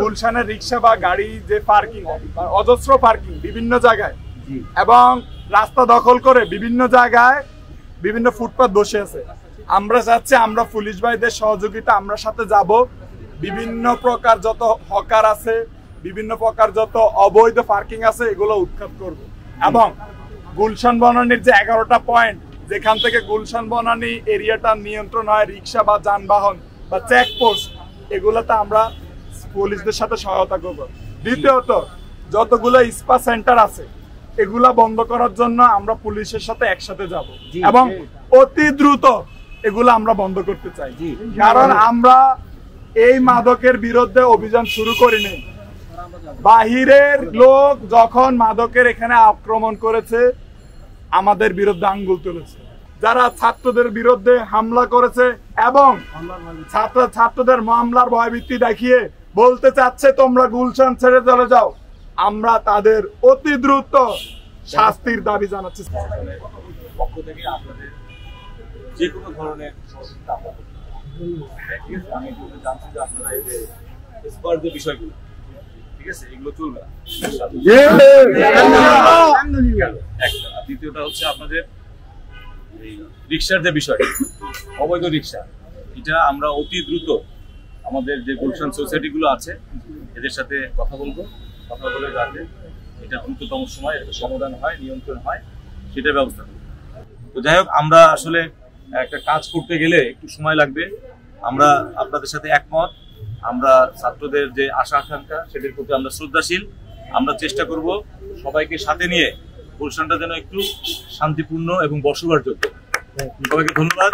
গুলশানের রিক্সা বা গাড়ি যে পার্কিং, অজস্র পার্কিং বিভিন্ন জায়গায়, এবং রাস্তা দখল করে বিভিন্ন জায়গায় বিভিন্ন ফুটপাত বসে আছে। আমরা চাচ্ছি আমরা পুলিশ ভাইদের সহযোগিতা আমরা সাথে যাব, বিভিন্ন প্রকার যত হকার আছে, বিভিন্ন প্রকার যত অবৈধ পার্কিং আছে এগুলো উৎখাত করব। এবং গুলশান বনানীর যে 11টা পয়েন্ট যেখান থেকে গুলশান বনানী এরিয়াটা নিয়ন্ত্রণ হয় রিক্সা বা যানবাহন বা চেকপোস্ট, এগুলোতে আমরা পুলিশদের সাথে সহায়তা করব। দ্বিতীয়ত যতগুলো স্পা সেন্টার আছে এগুলা বন্ধ করার জন্য আমরা পুলিশের সাথে একসাথে যাব এবং অতি দ্রুত এগুলো আমরা বন্ধ করতে চাই। কারণ আমরা এই মাদকের বিরুদ্ধে অভিযান শুরু করিনি, বাহিরের লোক যখন মাদকের এখানে আক্রমণ করেছে আমাদের বিরুদ্ধে আঙ্গুল তুলেছে, যারা ছাত্রদের বিরুদ্ধে হামলা করেছে এবং ছাত্রদের মামলার ভয়ভীতি দেখিয়ে বলতে চাচ্ছে তোমরা গুলশান ছেড়ে চলে যাও, আমরা তাদের অতি দ্রুত শাস্তির দাবি জানাচ্ছি। পক্ষ থেকে আপনাদের যে কোনো ধরনের সহযোগিতা আমরা করতে আমি জানছি যে আপনারা এই যে স্পার যে বিষয়গুলো, ঠিক আছে, এগুলো চলবে না। দ্বিতীয়টা হচ্ছে আপনাদের এই রিক্সার যে বিষয়, অবৈধ রিক্সা, এটা আমরা অতি দ্রুত আমাদের যে গুলশান সোসাইটিগুলো আছে এদের সাথে কথা বলবো, কথা বলে যাতে এটা দ্রুততম সময় একটা সমাধান হয়, নিয়ন্ত্রণ হয়, সেটার ব্যবস্থা করবো। তো যাই হোক, আমরা আসলে একটা কাজ করতে গেলে একটু সময় লাগবে, আমরা আপনাদের সাথে একমত। আমরা ছাত্রদের যে আশা আকাঙ্ক্ষা সেটার প্রতি আমরা শ্রদ্ধাশীল। আমরা চেষ্টা করব সবাইকে সাথে নিয়ে গুলশানটা যেন একটু শান্তিপূর্ণ এবং বসবাসযোগ্য। সবাইকে ধন্যবাদ।